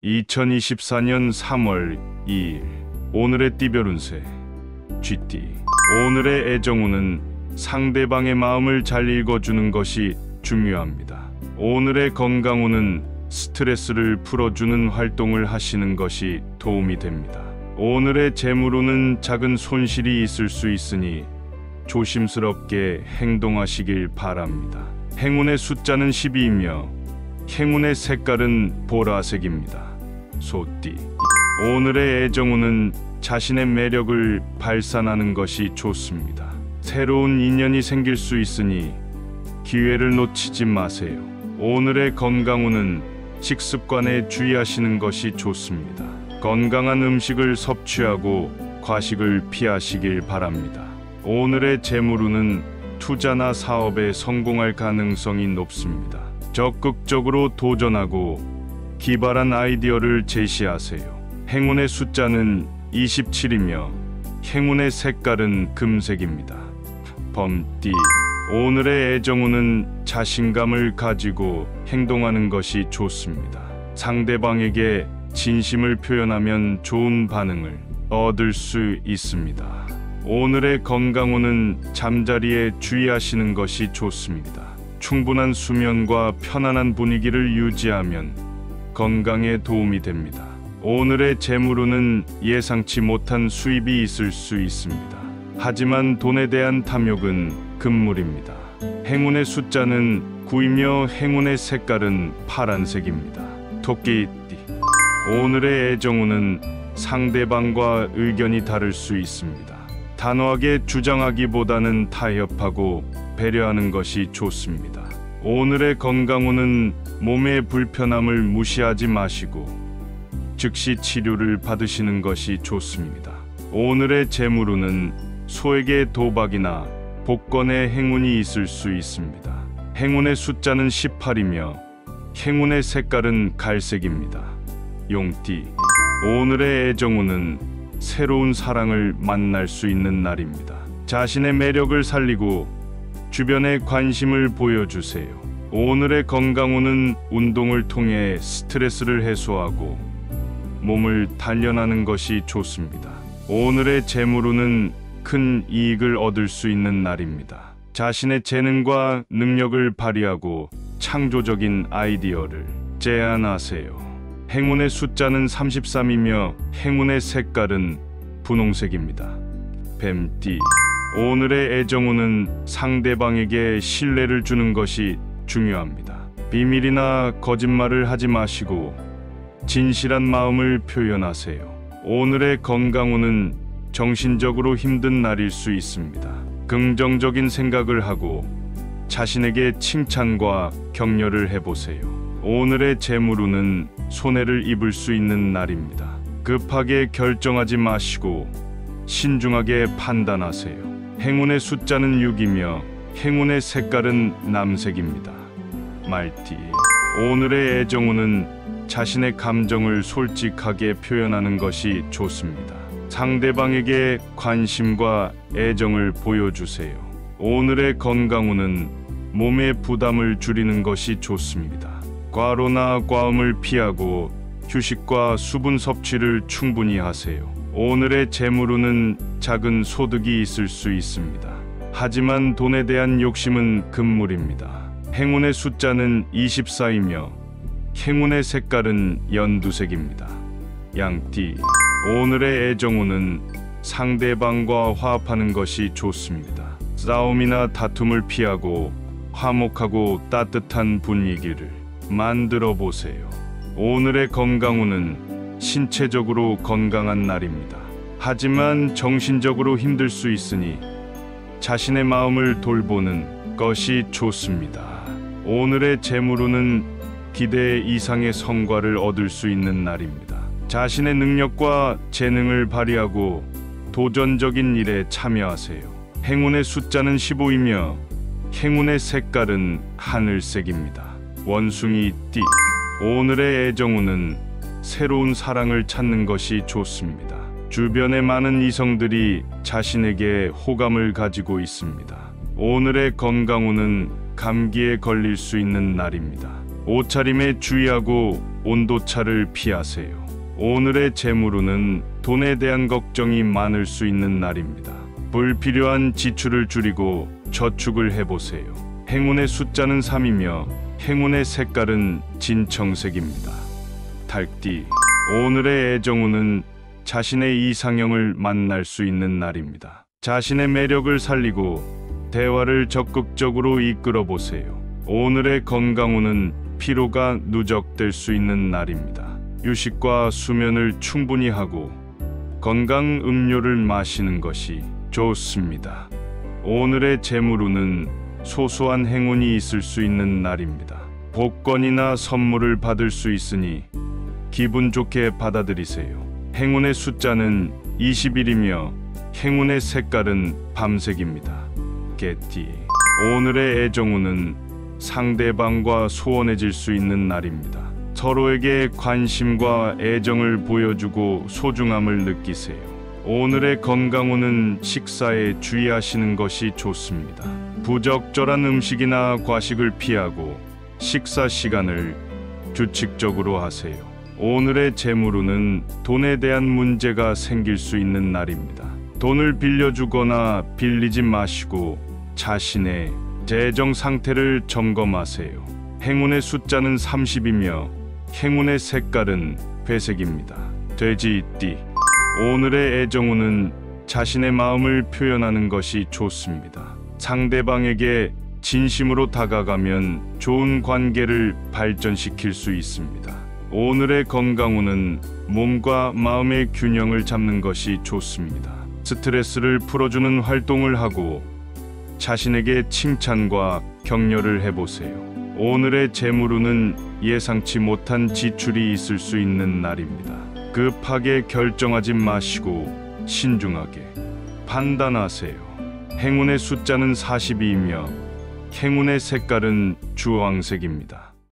2024년 3월 2일 오늘의 띠별 운세 쥐띠. 오늘의 애정운은 상대방의 마음을 잘 읽어주는 것이 중요합니다. 오늘의 건강운은 스트레스를 풀어주는 활동을 하시는 것이 도움이 됩니다. 오늘의 재물운은 작은 손실이 있을 수 있으니 조심스럽게 행동하시길 바랍니다. 행운의 숫자는 12이며 행운의 색깔은 보라색입니다. 소띠. 오늘의 애정운은 자신의 매력을 발산하는 것이 좋습니다. 새로운 인연이 생길 수 있으니 기회를 놓치지 마세요. 오늘의 건강운은 식습관에 주의하시는 것이 좋습니다. 건강한 음식을 섭취하고 과식을 피하시길 바랍니다. 오늘의 재물운은 투자나 사업에 성공할 가능성이 높습니다. 적극적으로 도전하고 기발한 아이디어를 제시하세요. 행운의 숫자는 27이며 행운의 색깔은 금색입니다. 범띠. 오늘의 애정운은 자신감을 가지고 행동하는 것이 좋습니다. 상대방에게 진심을 표현하면 좋은 반응을 얻을 수 있습니다. 오늘의 건강운은 잠자리에 주의하시는 것이 좋습니다. 충분한 수면과 편안한 분위기를 유지하면 건강에 도움이 됩니다. 오늘의 재물운은 예상치 못한 수입이 있을 수 있습니다. 하지만 돈에 대한 탐욕은 금물입니다. 행운의 숫자는 9이며 행운의 색깔은 파란색입니다. 토끼띠. 오늘의 애정운은 상대방과 의견이 다를 수 있습니다. 단호하게 주장하기보다는 타협하고 배려하는 것이 좋습니다. 오늘의 건강운은 몸의 불편함을 무시하지 마시고 즉시 치료를 받으시는 것이 좋습니다. 오늘의 재물운은 소에게 도박이나 복권의 행운이 있을 수 있습니다. 행운의 숫자는 18이며 행운의 색깔은 갈색입니다. 용띠. 오늘의 애정운은 새로운 사랑을 만날 수 있는 날입니다. 자신의 매력을 살리고 주변에 관심을 보여주세요. 오늘의 건강운은 운동을 통해 스트레스를 해소하고 몸을 단련하는 것이 좋습니다. 오늘의 재물운은 큰 이익을 얻을 수 있는 날입니다. 자신의 재능과 능력을 발휘하고 창조적인 아이디어를 제안하세요. 행운의 숫자는 33이며 행운의 색깔은 분홍색입니다. 뱀띠. 오늘의 애정운은 상대방에게 신뢰를 주는 것이 중요합니다. 비밀이나 거짓말을 하지 마시고 진실한 마음을 표현하세요. 오늘의 건강운은 정신적으로 힘든 날일 수 있습니다. 긍정적인 생각을 하고 자신에게 칭찬과 격려를 해보세요. 오늘의 재물운은 손해를 입을 수 있는 날입니다. 급하게 결정하지 마시고 신중하게 판단하세요. 행운의 숫자는 6이며 행운의 색깔은 남색입니다. 말띠. 오늘의 애정운은 자신의 감정을 솔직하게 표현하는 것이 좋습니다. 상대방에게 관심과 애정을 보여주세요. 오늘의 건강운은 몸의 부담을 줄이는 것이 좋습니다. 과로나 과음을 피하고 휴식과 수분 섭취를 충분히 하세요. 오늘의 재물운은 작은 소득이 있을 수 있습니다. 하지만 돈에 대한 욕심은 금물입니다. 행운의 숫자는 24이며 행운의 색깔은 연두색입니다. 양띠. 오늘의 애정운은 상대방과 화합하는 것이 좋습니다. 싸움이나 다툼을 피하고 화목하고 따뜻한 분위기를 만들어 보세요. 오늘의 건강운은 신체적으로 건강한 날입니다. 하지만 정신적으로 힘들 수 있으니 자신의 마음을 돌보는 것이 좋습니다. 오늘의 재물운은 기대 이상의 성과를 얻을 수 있는 날입니다. 자신의 능력과 재능을 발휘하고 도전적인 일에 참여하세요. 행운의 숫자는 15이며 행운의 색깔은 하늘색입니다. 원숭이띠. 오늘의 애정운은 새로운 사랑을 찾는 것이 좋습니다. 주변에 많은 이성들이 자신에게 호감을 가지고 있습니다. 오늘의 건강운은 감기에 걸릴 수 있는 날입니다. 옷차림에 주의하고 온도차를 피하세요. 오늘의 재물운은 돈에 대한 걱정이 많을 수 있는 날입니다. 불필요한 지출을 줄이고 저축을 해보세요. 행운의 숫자는 3이며 행운의 색깔은 진청색입니다. 달띠, 오늘의 애정운은 자신의 이상형을 만날 수 있는 날입니다. 자신의 매력을 살리고 대화를 적극적으로 이끌어 보세요. 오늘의 건강운은 피로가 누적될 수 있는 날입니다. 휴식과 수면을 충분히 하고 건강 음료를 마시는 것이 좋습니다. 오늘의 재물운은 소소한 행운이 있을 수 있는 날입니다. 복권이나 선물을 받을 수 있으니 기분 좋게 받아들이세요. 행운의 숫자는 21이며 행운의 색깔은 밤색입니다. 개띠, 오늘의 애정운은 상대방과 소원해질 수 있는 날입니다. 서로에게 관심과 애정을 보여주고 소중함을 느끼세요. 오늘의 건강운은 식사에 주의하시는 것이 좋습니다. 부적절한 음식이나 과식을 피하고 식사 시간을 규칙적으로 하세요. 오늘의 재물운은 돈에 대한 문제가 생길 수 있는 날입니다. 돈을 빌려주거나 빌리지 마시고 자신의 재정 상태를 점검하세요. 행운의 숫자는 30이며 행운의 색깔은 회색입니다. 돼지띠, 오늘의 애정운은 자신의 마음을 표현하는 것이 좋습니다. 상대방에게 진심으로 다가가면 좋은 관계를 발전시킬 수 있습니다. 오늘의 건강운은 몸과 마음의 균형을 잡는 것이 좋습니다. 스트레스를 풀어주는 활동을 하고 자신에게 칭찬과 격려를 해보세요. 오늘의 재물운은 예상치 못한 지출이 있을 수 있는 날입니다. 급하게 결정하지 마시고 신중하게 판단하세요. 행운의 숫자는 42이며 행운의 색깔은 주황색입니다.